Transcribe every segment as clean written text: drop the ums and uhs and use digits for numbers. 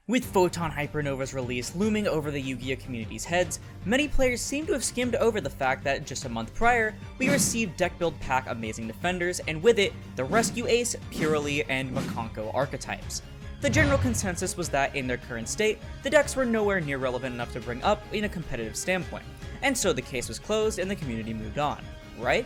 With Photon Hypernova's release looming over the Yu-Gi-Oh! Community's heads, many players seem to have skimmed over the fact that just a month prior, we received deck build pack Amazing Defenders, and with it, the Rescue Ace, Purely, and Mikanko archetypes. The general consensus was that in their current state, the decks were nowhere near relevant enough to bring up in a competitive standpoint, and so the case was closed and the community moved on, right?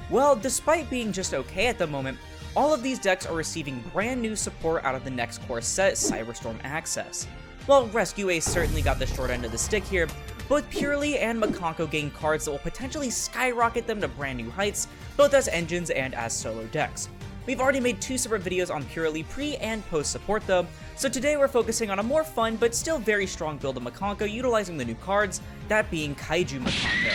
Well, despite being just okay at the moment, all of these decks are receiving brand new support out of the next core set, Cyberstorm Access. While Rescue Ace certainly got the short end of the stick here, both Purely and Mikanko gain cards that will potentially skyrocket them to brand new heights, both as engines and as solo decks. We've already made 2 separate videos on Purely pre and post support though, so today we're focusing on a more fun but still very strong build of Mikanko utilizing the new cards, that being Kaiju Mikanko.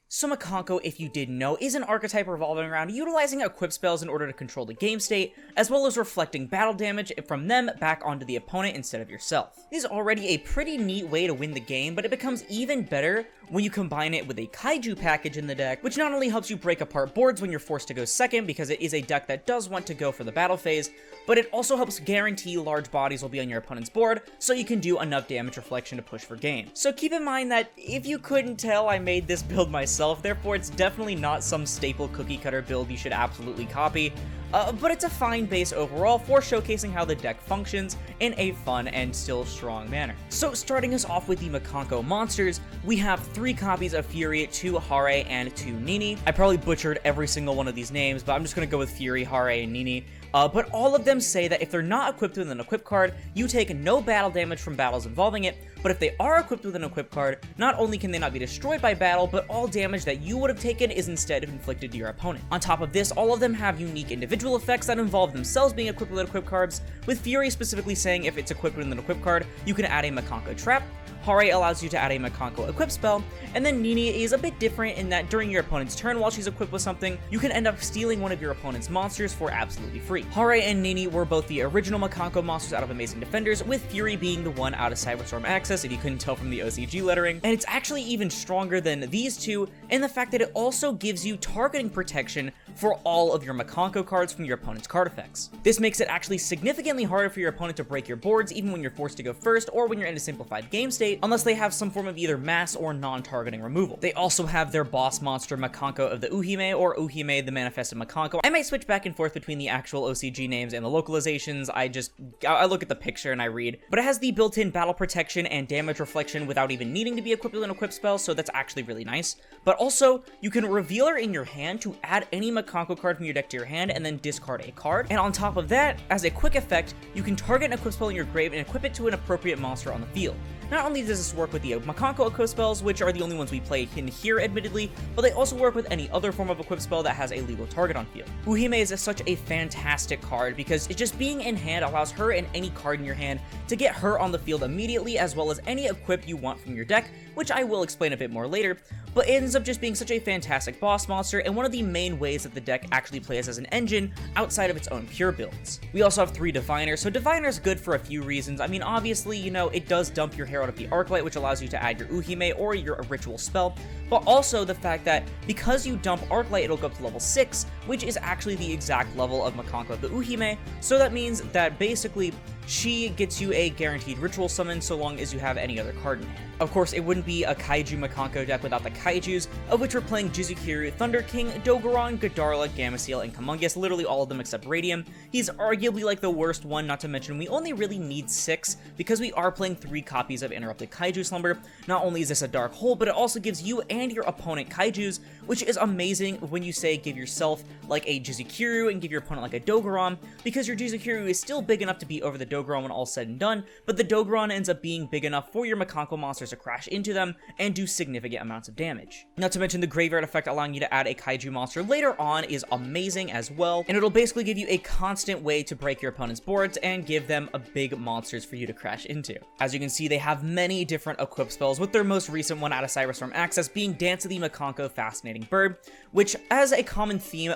So Mikanko, if you didn't know, is an archetype revolving around utilizing equip spells in order to control the game state, as well as reflecting battle damage from them back onto the opponent instead of yourself. It is already a pretty neat way to win the game, but it becomes even better when you combine it with a Kaiju package in the deck, which not only helps you break apart boards when you're forced to go second because it is a deck that does want to go for the battle phase, but it also helps guarantee large bodies will be on your opponent's board so you can do enough damage reflection to push for game. So keep in mind that if you couldn't tell, I made this build myself, therefore it's definitely not some staple cookie cutter build you should absolutely copy, but it's a fine base overall for showcasing how the deck functions in a fun and still strong manner. So starting us off with the Mikanko monsters, we have 3 copies of Fury, 2 Hare, and 2 Nini. I probably butchered every single one of these names, but I'm just gonna go with Fury, Hare, and Nini. But all of them say that if they're not equipped with an equip card, you take no battle damage from battles involving it, but if they are equipped with an equip card, not only can they not be destroyed by battle, but all damage that you would have taken is instead inflicted to your opponent. On top of this, all of them have unique individual effects that involve themselves being equipped with equip cards, with Fury specifically saying if it's equipped with an equip card, you can add a Mikanko trap, Hare allows you to add a Mikanko equip spell, and then Nini is a bit different in that during your opponent's turn while she's equipped with something, you can end up stealing one of your opponent's monsters for absolutely free. Hare and Nini were both the original Mikanko monsters out of Amazing Defenders, with Fury being the one out of Cyberstorm Access if you couldn't tell from the OCG lettering, and it's actually even stronger than these two in the fact that it also gives you targeting protection for all of your Mikanko cards from your opponent's card effects. This makes it actually significantly harder for your opponent to break your boards even when you're forced to go first or when you're in a simplified game state, unless they have some form of either mass or non-targeting removal. They also have their boss monster Mikanko of the Uhime, or Uhime the Manifested Mikanko. I might switch back and forth between the actual OCG names and the localizations, I look at the picture and I read, but it has the built-in battle protection and damage reflection without even needing to be equipped with an equip spell, so that's actually really nice. But also, you can reveal her in your hand to add any Mikanko card from your deck to your hand and then discard a card, and on top of that, as a quick effect, you can target an equip spell in your grave and equip it to an appropriate monster on the field. Not only does this work with the Mikanko equip spells, which are the only ones we play in here admittedly, but they also work with any other form of equip spell that has a legal target on field. Uhime is such a fantastic card because it just being in hand allows her and any card in your hand to get her on the field immediately, as well as any equip you want from your deck, which I will explain a bit more later, but it ends up just being such a fantastic boss monster and one of the main ways that the deck actually plays as an engine outside of its own pure builds. We also have 3 Diviners, so Diviner's good for a few reasons. I mean, obviously, you know, it does dump your Herald of the Arclight, which allows you to add your Uhime or your ritual spell, but also the fact that because you dump Arclight, it'll go up to level 6, which is actually the exact level of Mikanko of the Uhime, so that means that basically she gets you a guaranteed ritual summon so long as you have any other card in hand. Of course, it wouldn't be a Kaiju Mikanko deck without the Kaijus, of which we're playing Jizukiru, Thunder King, Dogoron, Godarla, Gameciel, and Kamungus, literally all of them except Radium. He's arguably like the worst one, not to mention we only really need 6 because we are playing 3 copies of Interrupted Kaiju Slumber. Not only is this a dark hole, but it also gives you and your opponent Kaijus, which is amazing when you say give yourself like a Jizukiru and give your opponent like a Dogoron, because your Jizukiru is still big enough to be over the Dogoron when all's said and done, but the Dogoron ends up being big enough for your Mikanko monsters to crash into them and do significant amounts of damage. Not to mention the graveyard effect allowing you to add a Kaiju monster later on is amazing as well, and it'll basically give you a constant way to break your opponent's boards and give them a big monsters for you to crash into. As you can see, they have many different equip spells, with their most recent one out of Cyberstorm Access being Dance of the Mikanko Fascinating Bird, which as a common theme,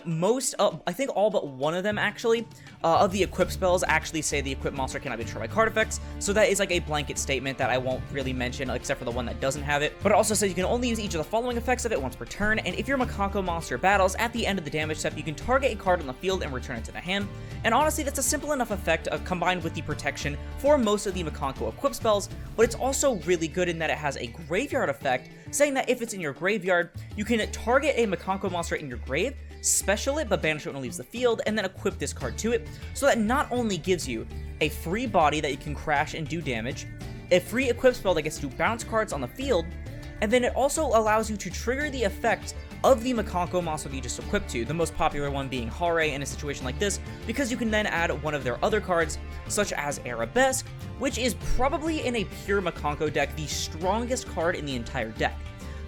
I think all but one of them actually, of the equip spells actually say the equip monster monster cannot be destroyed by card effects, so that is like a blanket statement that I won't really mention except for the one that doesn't have it. But it also says you can only use each of the following effects of it once per turn, and if your Mikanko monster battles, at the end of the damage step, you can target a card on the field and return it to the hand. And honestly, that's a simple enough effect combined with the protection for most of the Mikanko equip spells, but it's also really good in that it has a graveyard effect, saying that if it's in your graveyard, you can target a Mikanko monster in your grave, special it but banish it when it leaves the field, and then equip this card to it, so that not only gives you a free body that you can crash and do damage, a free equip spell that gets to bounce cards on the field, and then it also allows you to trigger the effect of the Mikanko monster that you just equipped to, the most popular one being Hare in a situation like this, because you can then add one of their other cards, such as Arabesque, which is probably in a pure Mikanko deck the strongest card in the entire deck.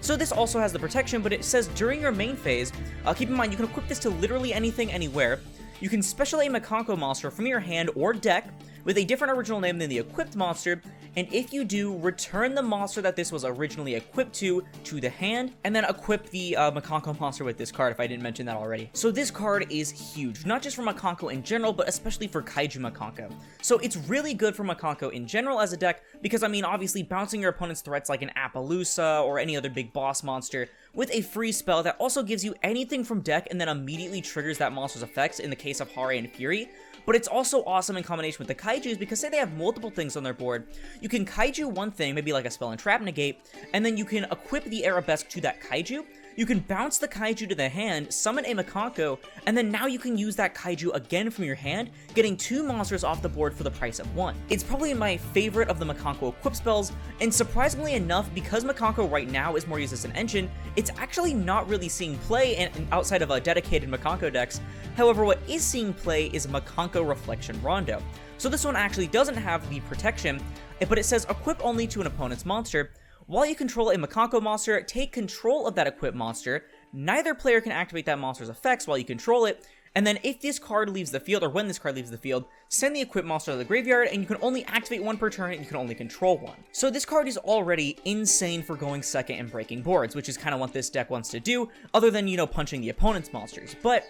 So this also has the protection, but it says during your main phase, keep in mind you can equip this to literally anything, anywhere. You can special a Mikanko monster from your hand or deck with a different original name than the equipped monster, and if you do, return the monster that this was originally equipped to the hand, and then equip the Mikanko monster with this card, if I didn't mention that already. So this card is huge, not just for Mikanko in general, but especially for Kaiju Mikanko. So it's really good for Mikanko in general as a deck, because I mean, obviously, bouncing your opponent's threats like an Appaloosa or any other big boss monster with a free spell that also gives you anything from deck and then immediately triggers that monster's effects in the case of Hare and Fury. But it's also awesome in combination with the Kaijus because say they have multiple things on their board, you can Kaiju one thing, maybe like a spell and trap negate, and then you can equip the Arabesque to that Kaiju. You can bounce the Kaiju to the hand, summon a Mikanko, and then now you can use that Kaiju again from your hand, getting 2 monsters off the board for the price of 1. It's probably my favorite of the Mikanko equip spells, and surprisingly enough, because Mikanko right now is more used as an engine, it's actually not really seeing play outside of dedicated Mikanko decks. However, what is seeing play is Mikanko Reflection Rondo. So this one actually doesn't have the protection, but it says equip only to an opponent's monster. While you control a Mikanko monster, take control of that equipped monster. Neither player can activate that monster's effects while you control it, and then if this card leaves the field, or when this card leaves the field, send the equipped monster to the graveyard, and you can only activate 1 per turn, and you can only control 1. So this card is already insane for going second and breaking boards, which is kind of what this deck wants to do, other than, you know, punching the opponent's monsters. But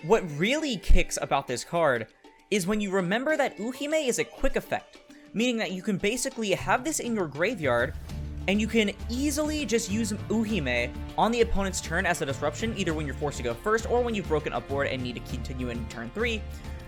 what really kicks about this card is when you remember that Uhime is a quick effect, meaning that you can basically have this in your graveyard, and you can easily just use Uhime on the opponent's turn as a disruption, either when you're forced to go first or when you've broken up board and need to continue in turn 3.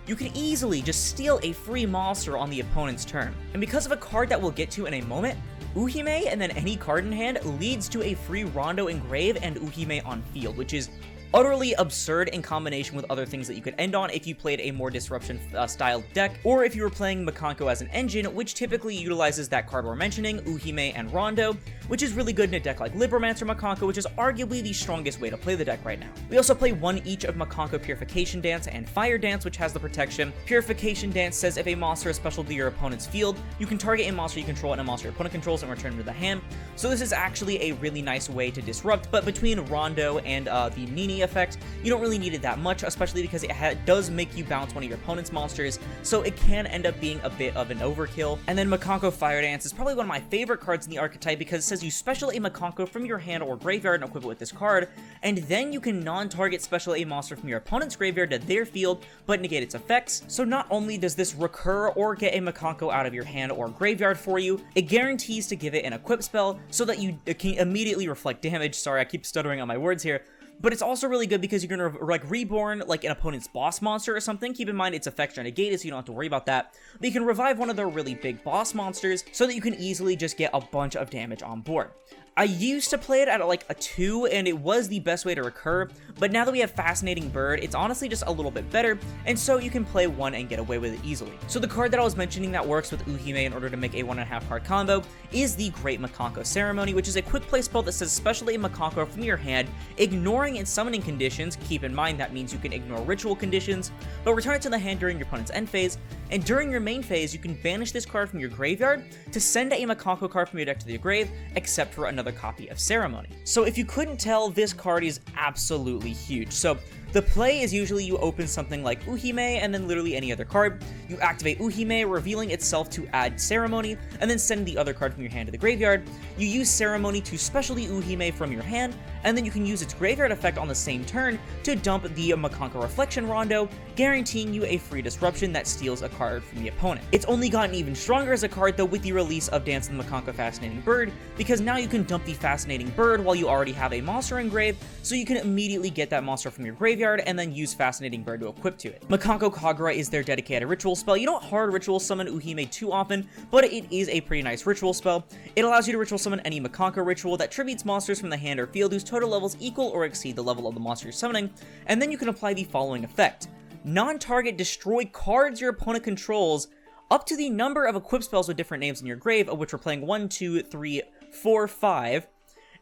You can easily just steal a free monster on the opponent's turn. And because of a card that we'll get to in a moment, Uhime and then any card in hand leads to a free Rondo in grave and Uhime on field, which is utterly absurd in combination with other things that you could end on if you played a more disruption styled deck, or if you were playing Mikanko as an engine, which typically utilizes that card we're mentioning, Uhime and Rondo, which is really good in a deck like Libromancer Mikanko, which is arguably the strongest way to play the deck right now. We also play one each of Mikanko Purification Dance and Fire Dance, which has the protection. Purification Dance says if a monster is special to your opponent's field, you can target a monster you control and a monster your opponent controls and return to the hand. So this is actually a really nice way to disrupt, but between Rondo and the Nini effect, you don't really need it that much, especially because it does make you bounce one of your opponent's monsters, so it can end up being a bit of an overkill. And then Mikanko Fire Dance is probably one of my favorite cards in the archetype because it says you special a Mikanko from your hand or graveyard and equip it with this card, and then you can non-target special a monster from your opponent's graveyard to their field, but negate its effects. So not only does this recur or get a Mikanko out of your hand or graveyard for you, it guarantees to give it an equip spell so that you can immediately reflect damage. Sorry, I keep stuttering on my words here. But it's also really good because you're gonna like reborn like an opponent's boss monster or something. Keep in mind its effects are negated, so you don't have to worry about that. But you can revive one of their really big boss monsters so that you can easily just get a bunch of damage on board. I used to play it at like a 2, and it was the best way to recur, but now that we have Fascinating Bird, it's honestly just a little bit better, and so you can play 1 and get away with it easily. So the card that I was mentioning that works with Uhime in order to make a 1.5 card combo is the Great Mikanko Ceremony, which is a quick play spell that says specially a Mikanko from your hand, ignoring its summoning conditions. Keep in mind that means you can ignore ritual conditions, but return it to the hand during your opponent's end phase, and during your main phase, you can banish this card from your graveyard to send a Mikanko card from your deck to the grave, except for another another copy of Ceremony. So if you couldn't tell, this card is absolutely huge. So the play is usually you open something like Uhime and then literally any other card. You activate Uhime, revealing itself to add Ceremony, and then send the other card from your hand to the graveyard. You use Ceremony to specialty Uhime from your hand, and then you can use its graveyard effect on the same turn to dump the Mikanko Reflection Rondo, guaranteeing you a free disruption that steals a card from the opponent. It's only gotten even stronger as a card though with the release of Dance of the Mikanko Fascinating Bird, because now you can dump the Fascinating Bird while you already have a monster engraved, so you can immediately get that monster from your graveyard and then use Fascinating Bird to equip to it. Mikanko Kagura is their dedicated ritual spell. You don't hard ritual summon Uhime too often, but it is a pretty nice ritual spell. It allows you to ritual summon any Mikanko ritual that tributes monsters from the hand or field whose total levels equal or exceed the level of the monster you're summoning, and then you can apply the following effect. Non-target destroy cards your opponent controls up to the number of equip spells with different names in your grave, of which we're playing 1, 2, 3, 4, 5,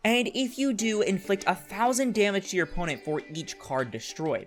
and if you do, inflict 1,000 damage to your opponent for each card destroyed.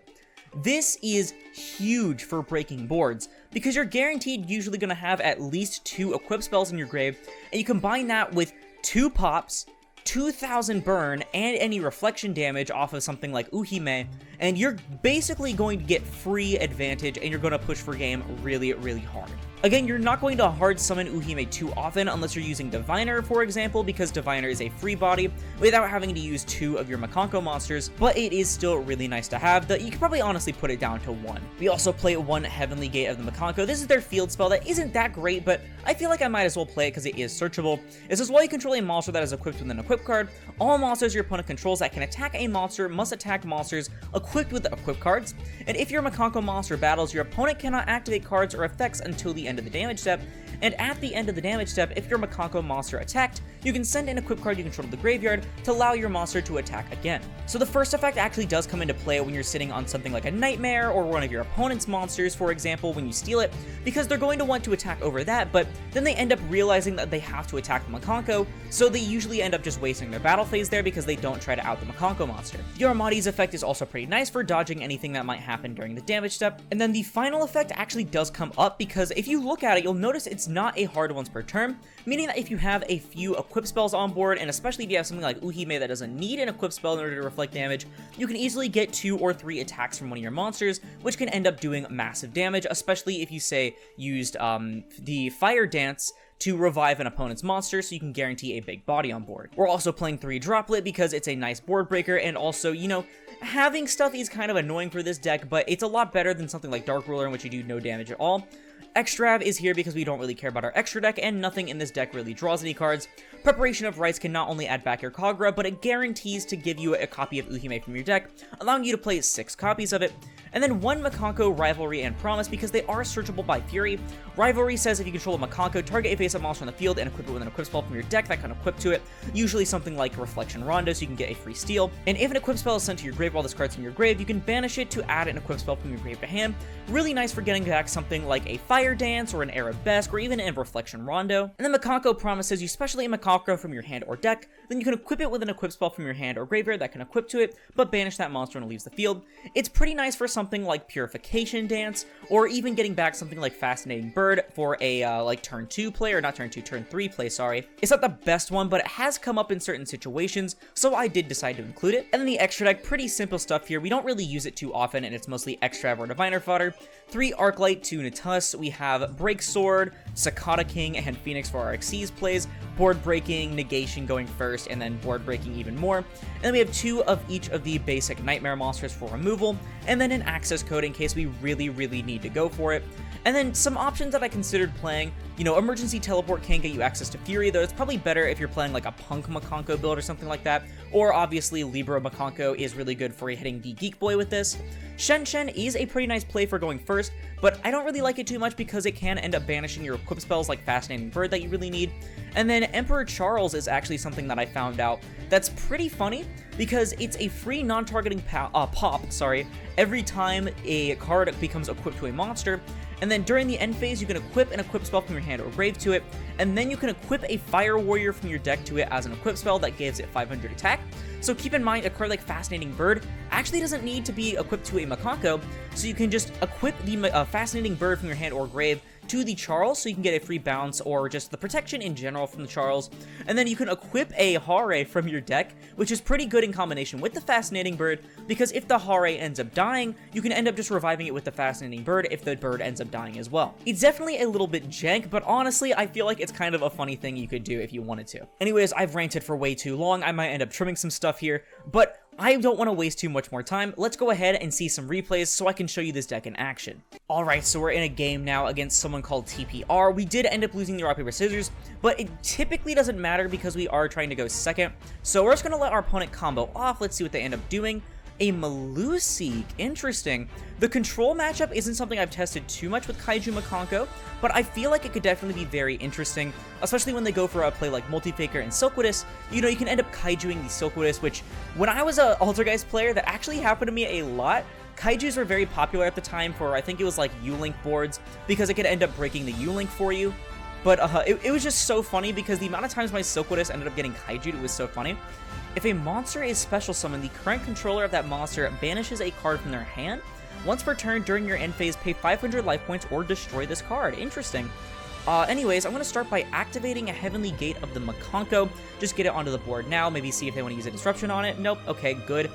This is huge for breaking boards, because you're guaranteed usually going to have at least 2 equip spells in your grave, and you combine that with 2 pops, 2,000 burn, and any reflection damage off of something like Uhime, and you're basically going to get free advantage, and you're going to push for game really, really hard. Again, you're not going to hard summon Uhime too often unless you're using Diviner, for example, because Diviner is a free body without having to use 2 of your Mikanko monsters, but it is still really nice to have. You can probably honestly put it down to 1. We also play 1 Heavenly Gate of the Mikanko. This is their field spell that isn't that great, but I feel like I might as well play it because it is searchable. It says, while you control a monster that is equipped with an equip card, all monsters your opponent controls that can attack a monster must attack monsters equipped with equip cards, and if your Mikanko monster battles, your opponent cannot activate cards or effects until the end of the damage step, and at the end of the damage step, if your Mikanko monster attacked, you can send an equip card you control to the graveyard to allow your monster to attack again. So the first effect actually does come into play when you're sitting on something like a Nightmare or one of your opponent's monsters, for example, when you steal it, because they're going to want to attack over that, but then they end up realizing that they have to attack the Mikanko, so they usually end up just wasting their battle phase there because they don't try to out the Mikanko monster. The Armadi's effect is also pretty nice for dodging anything that might happen during the damage step, and then the final effect actually does come up because if you look at it, you'll notice it's not a hard once per turn, meaning that if you have a few equip spells on board, and especially if you have something like Uhime that doesn't need an equip spell in order to reflect damage, you can easily get 2 or 3 attacks from one of your monsters, which can end up doing massive damage, especially if you, say, used the Fire Dance to revive an opponent's monster, so you can guarantee a big body on board. We're also playing 3 Droplet because it's a nice board breaker, and also, you know, having stuff is kind of annoying for this deck, but it's a lot better than something like Dark Ruler in which you do no damage at all. Extrav is here because we don't really care about our extra deck, and nothing in this deck really draws any cards. Preparation of Rites can not only add back your Kagura, but it guarantees to give you a copy of Uhime from your deck, allowing you to play 6 copies of it. And then 1 Mikanko, Rivalry, and Promise because they are searchable by Fury. Rivalry says if you control a Mikanko, target a face-up monster on the field and equip it with an equip spell from your deck that can equip to it, usually something like Reflection Rondo, so you can get a free steal. And if an equip spell is sent to your grave while this card's in your grave, you can banish it to add an equip spell from your grave to hand. Really nice for getting back something like a Fire Dance or an Arabesque or even a Reflection Rondo. And then Mikanko promises you specially a Mikanko from your hand or deck, then you can equip it with an equip spell from your hand or graveyard that can equip to it, but banish that monster when it leaves the field. It's pretty nice for something like Purification Dance, or even getting back something like Fascinating Bird for a like turn 2 play, or not turn 2, turn 3 play, sorry. It's not the best one, but it has come up in certain situations, so I did decide to include it. And then the extra deck, pretty simple stuff here. We don't really use it too often, and it's mostly Extrav or Diviner fodder. 3 Arclight, 2 Natus. We have Break Sword, Cicada King, and Phoenix for our Xyz plays. Board Breaking, Negation going first, and then Board Breaking even more. And then we have 2 of each of the basic Nightmare monsters for removal, and then an access code in case we really need to go for it. And then some options that I considered playing, you know, Emergency Teleport can get you access to Fury, though it's probably better if you're playing like a Punk Mikanko build or something like that, or obviously Libra Mikanko is really good for hitting the Geek Boy with this. Shen Shen is a pretty nice play for going first, but I don't really like it too much because it can end up banishing your equip spells like Fascinating Bird that you really need. And then Emperor Charles is actually something that I found out that's pretty funny because it's a free non-targeting pop, every time a card becomes equipped to a monster, and then during the end phase you can equip an equip spell from your hand or grave to it, and then you can equip a Fire Warrior from your deck to it as an equip spell that gives it 500 attack. So keep in mind, a card like Fascinating Bird actually doesn't need to be equipped to a Mikanko, so you can just equip the Fascinating Bird from your hand or grave to the Charles, so you can get a free bounce or just the protection in general from the Charles. And then you can equip a Hare from your deck, which is pretty good in combination with the Fascinating Bird, because if the Hare ends up dying, you can end up just reviving it with the Fascinating Bird if the bird ends up dying as well. It's definitely a little bit jank, but honestly, I feel like it's kind of a funny thing you could do if you wanted to. Anyways, I've ranted for way too long. I might end up trimming some stuff here, but I don't want to waste too much more time. Let's go ahead and see some replays so I can show you this deck in action. Alright, so we're in a game now against someone called TPR. We did end up losing the rock, paper, scissors, but it typically doesn't matter because we are trying to go second. So we're just going to let our opponent combo off. Let's see what they end up doing. A Maluseek, interesting. The control matchup isn't something I've tested too much with Kaiju Mikanko, but I feel like it could definitely be very interesting, especially when they go for a play like Multi-Faker and Silkwidis. You know, you can end up Kaijuing the Silkwidis, which when I was a Altergeist player, that actually happened to me a lot. Kaijus were very popular at the time for, I think it was like U-Link boards, because it could end up breaking the U-Link for you. But it was just so funny because the amount of times my Silkwidis ended up getting Kaiju'd, it was so funny. If a monster is special summoned, the current controller of that monster banishes a card from their hand. Once per turn during your end phase, pay 500 life points or destroy this card. Interesting. Anyways, I'm going to start by activating a Heavenly Gate of the Mikanko. Just get it onto the board now, maybe see if they want to use a disruption on it. Nope, okay, good.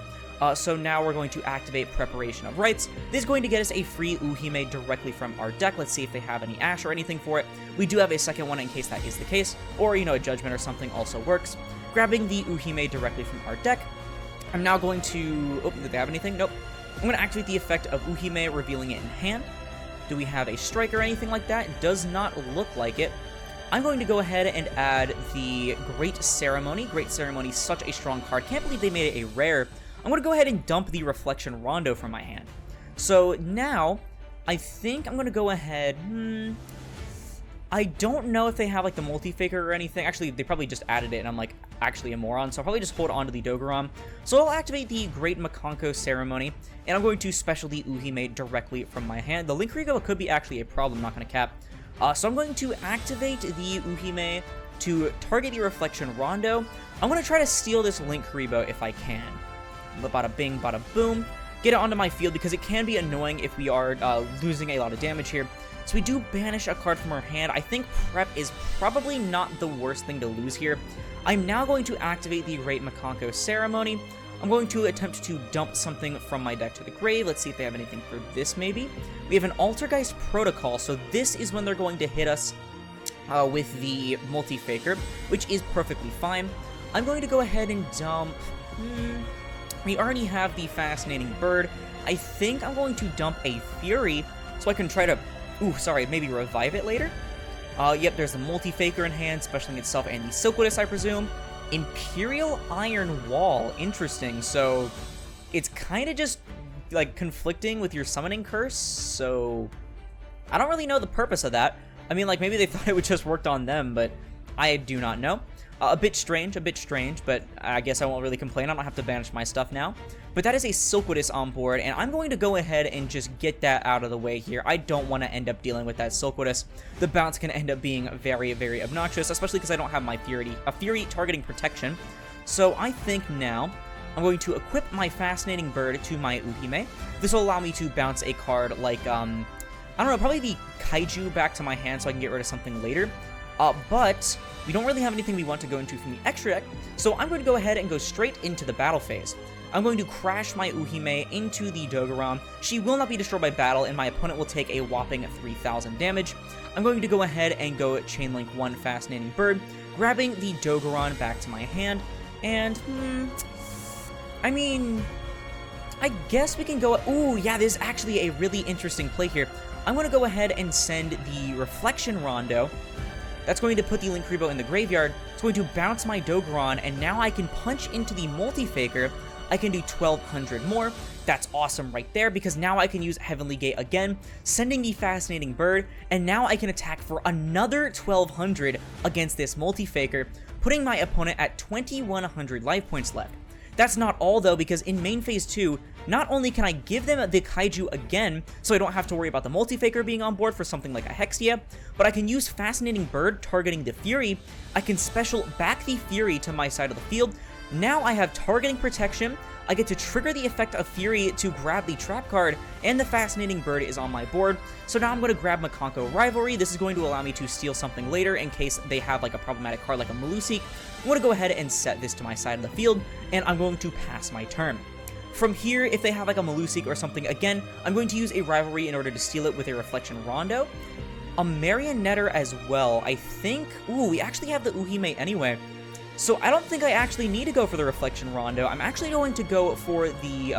So now we're going to activate Preparation of Rites. This is going to get us a free Uhime directly from our deck. Let's see if they have any Ash or anything for it. We do have a second one in case that is the case, or, you know, a Judgment or something also works. Grabbing the Uhime directly from our deck. I'm now going to... Oh, did they have anything? Nope. I'm going to activate the effect of Uhime, revealing it in hand. Do we have a strike or anything like that? It does not look like it. I'm going to go ahead and add the Great Ceremony. Great Ceremony is such a strong card. Can't believe they made it a rare. I'm going to go ahead and dump the Reflection Rondo from my hand. So now, I think I'm going to go ahead... I don't know if they have, like, the Multi-Faker or anything. Actually, they probably just added it, and I'm, like, actually a moron. So I'll probably just hold on to the Dogoron. So I'll activate the Great Mikanko Ceremony, and I'm going to special the Uhime directly from my hand. The Link Rigo could be actually a problem, not going to cap. So I'm going to activate the Uhime to target the Reflection Rondo. I'm going to try to steal this Link Kuriboh if I can. Bada bing, bada boom. Get it onto my field because it can be annoying if we are losing a lot of damage here. So we do banish a card from our hand. I think Prep is probably not the worst thing to lose here. I'm now going to activate the Great Mikanko Ceremony. I'm going to attempt to dump something from my deck to the grave. Let's see if they have anything for this maybe. We have an Altergeist Protocol, so this is when they're going to hit us with the Multi-Faker, which is perfectly fine. I'm going to go ahead and dump... We already have the Fascinating Bird. I think I'm going to dump a Fury so I can try to... maybe revive it later? Yep, there's the Multi-Faker in hand, specialing itself and the Silkwidis, I presume. Imperial Iron Wall, interesting. So, it's kind of just, like, conflicting with your Summoning Curse, so... I don't really know the purpose of that. I mean, like, maybe they thought it would just worked on them, but I do not know. A bit strange, but I guess I won't really complain. I don't have to banish my stuff now. But that is a Silkwidis on board, and I'm going to go ahead and just get that out of the way here. I don't want to end up dealing with that Silkwidis. The bounce can end up being very, very obnoxious, especially because I don't have my Fury targeting protection. So I think now I'm going to equip my Fascinating Bird to my Uhime. This will allow me to bounce a card like, I don't know, probably the Kaiju back to my hand so I can get rid of something later. But we don't really have anything we want to go into from the extra deck, so I'm going to go ahead and go straight into the battle phase. I'm going to crash my Uhime into the Dogoron. She will not be destroyed by battle, and my opponent will take a whopping 3,000 damage. I'm going to go ahead and go Chain Link 1 Fascinating Bird, grabbing the Dogoron back to my hand, and, I mean, I guess we can go... Ooh, yeah, this is actually a really interesting play here. I'm going to go ahead and send the Reflection Rondo. That's going to put the Link Kuriboh in the graveyard. It's going to bounce my Dogoron, and now I can punch into the Multi-Faker. I can do 1,200 more. That's awesome right there, because now I can use Heavenly Gate again, sending the Fascinating Bird, and now I can attack for another 1,200 against this Multi-Faker, putting my opponent at 2,100 life points left. That's not all, though, because in main phase 2, not only can I give them the Kaiju again, so I don't have to worry about the Multi-Faker being on board for something like a Hexia, but I can use Fascinating Bird targeting the Fury. I can special back the Fury to my side of the field, Now I have targeting protection, I get to trigger the effect of Fury to grab the trap card, and the Fascinating Bird is on my board. So now I'm going to grab Mikanko Rivalry. This is going to allow me to steal something later in case they have like a problematic card like a Malusik. I'm going to go ahead and set this to my side of the field, and I'm going to pass my turn. From here, if they have like a Malusik or something, again, I'm going to use a Rivalry in order to steal it with a Reflection Rondo. A Marionetter as well, I think. Ooh, we actually have the Uhime anyway. So I don't think I actually need to go for the Reflection Rondo. I'm actually going to go for the,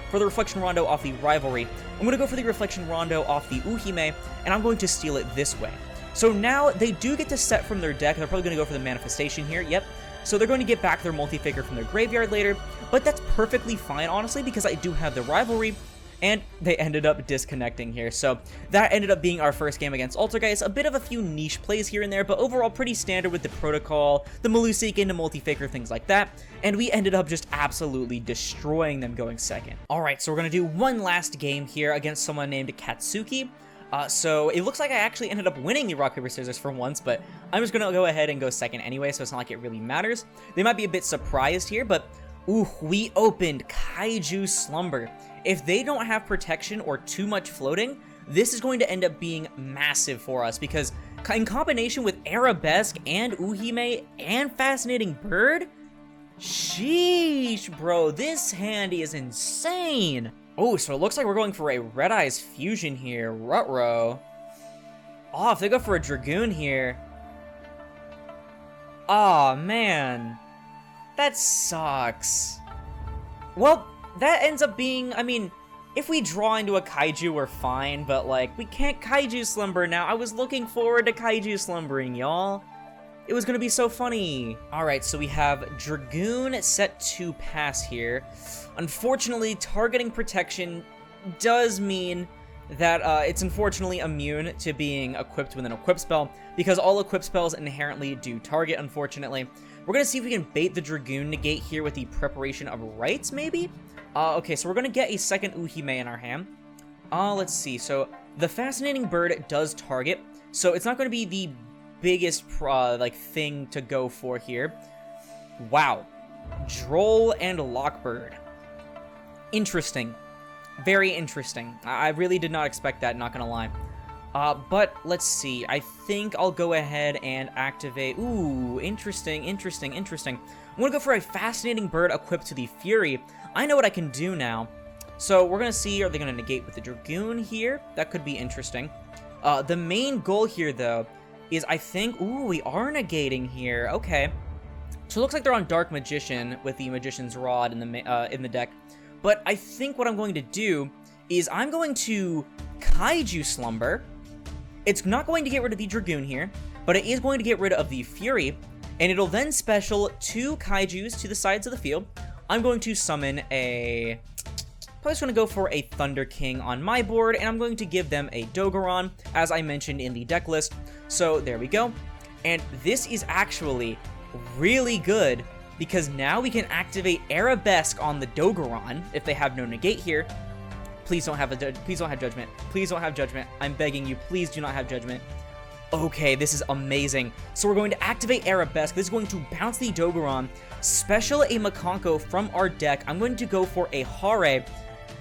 for the Reflection Rondo off the Rivalry. I'm going to go for the Reflection Rondo off the Uhime, and I'm going to steal it this way. So now they do get to set from their deck. They're probably going to go for the Manifestation here. Yep. So they're going to get back their Multi-Faker from their graveyard later, but that's perfectly fine, honestly, because I do have the Rivalry, and they ended up disconnecting here. So that ended up being our first game against Altergeist. A bit of a few niche plays here and there, but overall pretty standard with the Protocol, the Malusik into Multi-Faker, things like that. And we ended up just absolutely destroying them going second. Alright, so we're going to do one last game here against someone named Katsuki. So it looks like I actually ended up winning the rock, paper, scissors for once, but I'm just going to go ahead and go second anyway, so it's not like it really matters. They might be a bit surprised here, but ooh, we opened Kaiju Slumber. If they don't have protection or too much floating, this is going to end up being massive for us, because in combination with Arabesque and Uhime and Fascinating Bird, sheesh, bro, this hand is insane. Oh, so it looks like we're going for a Red Eyes Fusion here. Ruh-roh. Oh, if they go for a Dragoon here. Oh, man. That sucks. Well, that ends up being, I mean, if we draw into a Kaiju, we're fine, but, like, we can't Kaiju Slumber now. I was looking forward to Kaiju Slumbering, y'all. It was gonna be so funny. Alright, so we have Dragoon set to pass here. Unfortunately, targeting protection does mean that it's unfortunately immune to being equipped with an equip spell, because all equip spells inherently do target, unfortunately. We're gonna see if we can bait the Dragoon negate here with the Preparation of Rites, maybe? Okay, so we're gonna get a second Uhime in our hand. Let's see, so the Fascinating Bird does target, so it's not gonna be the biggest, thing to go for here. Wow. Droll and Lockbird. Interesting. Very interesting. I really did not expect that, not gonna lie. But let's see. I think I'll go ahead and activate. Ooh, interesting. I'm gonna go for a Fascinating Bird equipped to the Fury. I know what I can do now. So we're gonna see, are they gonna negate with the Dragoon here? That could be interesting. The main goal here, though, is I think, ooh, we are negating here. Okay. So it looks like they're on Dark Magician with the Magician's Rod in the deck. But I think what I'm going to do is I'm going to Kaiju Slumber. It's not going to get rid of the Dragoon here, but it is going to get rid of the Fury, and it'll then special 2 Kaijus to the sides of the field. I'm going to summon a... Probably just going to go for a Thunder King on my board, and I'm going to give them a Dogoron, as I mentioned in the deck list. So there we go. And this is actually really good, because now we can activate Arabesque on the Dogoron if they have no negate here. Please don't have Judgment. Please don't have Judgment. I'm begging you, please do not have Judgment. Okay, this is amazing. So we're going to activate Arabesque. This is going to bounce the Dogoron, special a Mikanko from our deck. I'm going to go for a Hare,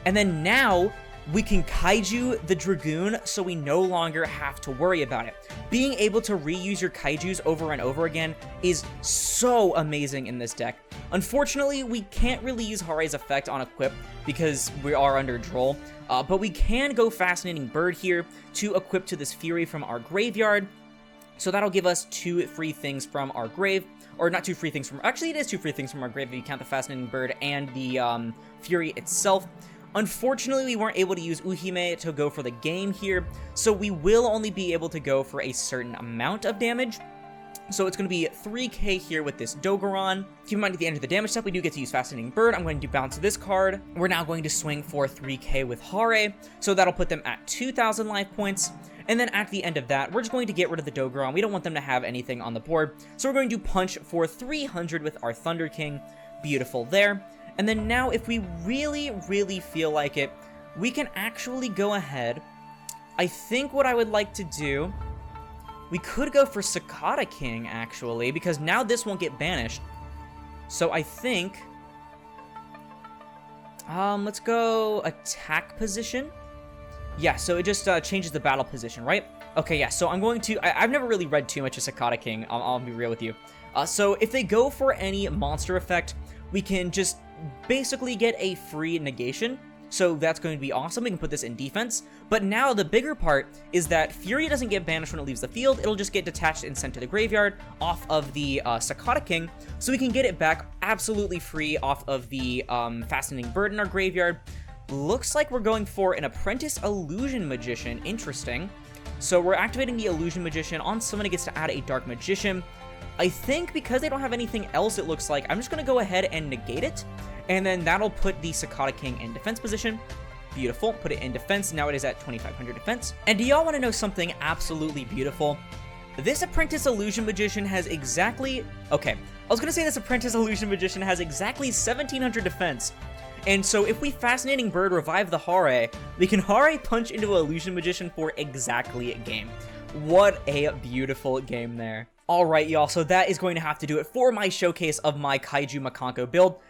and then now we can Kaiju the Dragoon, so we no longer have to worry about it. Being able to reuse your Kaijus over and over again is so amazing in this deck. Unfortunately, we can't really use Hare's effect on equip because we are under Droll, but we can go Fascinating Bird here to equip to this Fury from our graveyard. So that'll give us 2 free things from our grave, or not 2 free things from, actually it is 2 free things from our grave if you count the Fascinating Bird and the Fury itself. Unfortunately, we weren't able to use Uhime to go for the game here, so we will only be able to go for a certain amount of damage. So it's going to be 3k here with this Dogoron. Keep in mind, at the end of the damage step, we do get to use Fascinating Bird. I'm going to bounce this card. We're now going to swing for 3k with Hare, so that'll put them at 2,000 life points. And then at the end of that, we're just going to get rid of the Dogoron. We don't want them to have anything on the board, so we're going to punch for 300 with our Thunder King. Beautiful there. And then now, if we really, really feel like it, we can actually go ahead. I think what I would like to do, we could go for Cicada King, actually, because now this won't get banished. So I think... let's go attack position. Yeah, so it just changes the battle position, right? Okay, yeah, so I'm going to... I've never really read too much of Sakata King, I'll be real with you. So if they go for any monster effect, we can just basically get a free negation. So that's going to be awesome. We can put this in defense. But now the bigger part is that Fury doesn't get banished when it leaves the field. It'll just get detached and sent to the graveyard off of the Sakata King. So we can get it back absolutely free off of the Fascinating Bird in our graveyard. Looks like we're going for an Apprentice Illusion Magician. Interesting. So we're activating the Illusion Magician. On someone, it gets to add a Dark Magician. I think because they don't have anything else, it looks like I'm just going to go ahead and negate it. And then that'll put the Sakata King in defense position. Beautiful. Put it in defense. Now it is at 2500 defense. And do y'all want to know something absolutely beautiful? This Apprentice Illusion Magician has exactly... Okay, I was going to say this Apprentice Illusion Magician has exactly 1700 defense. And so if we Fascinating Bird revive the Hare, we can Hare punch into Illusion Magician for exactly a game. What a beautiful game there. Alright, y'all, so that is going to have to do it for my showcase of my Kaiju Mikanko build.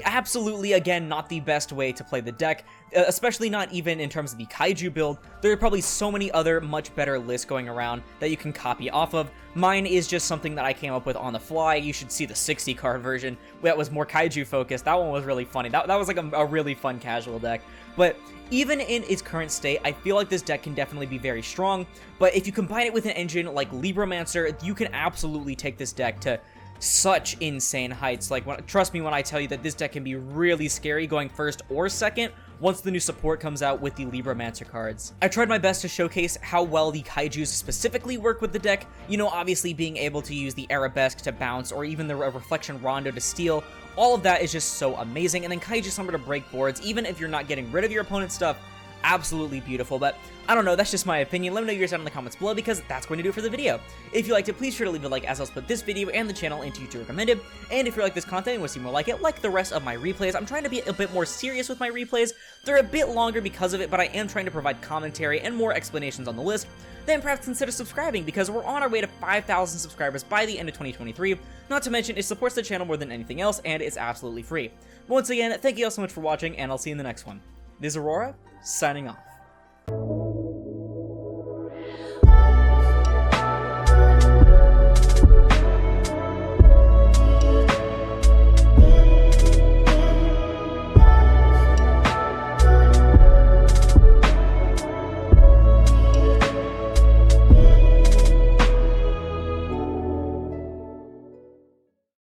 Absolutely, again, not the best way to play the deck, especially not even in terms of the Kaiju build. There are probably so many other much better lists going around that you can copy off of. Mine is just something that I came up with on the fly. You should see the 60 card version that was more Kaiju focused. That one was really funny. That was like a really fun casual deck. But even in its current state, I feel like this deck can definitely be very strong. But if you combine it with an engine like Libromancer, you can absolutely take this deck to such insane heights. Like, trust me when I tell you that this deck can be really scary going first or second once the new support comes out with the Libromancer cards. I tried my best to showcase how well the Kaijus specifically work with the deck. You know, obviously being able to use the Arabesque to bounce or even the Reflection Rondo to steal. All of that is just so amazing. And then Kaiju Summer to break boards, even if you're not getting rid of your opponent's stuff. Absolutely beautiful, but I don't know, that's just my opinion. Let me know yours down in the comments below, because that's going to do it for the video. If you liked it, please sure to leave a like, as I'll split this video and the channel into YouTube recommended. And if you like this content and want to see more like it, like the rest of my replays, I'm trying to be a bit more serious with my replays. They're a bit longer because of it, but I am trying to provide commentary and more explanations on the list. Then perhaps consider subscribing, because we're on our way to 5,000 subscribers by the end of 2023. Not to mention, it supports the channel more than anything else, and it's absolutely free. Once again, thank you all so much for watching, and I'll see you in the next one. This is Aurora, signing off.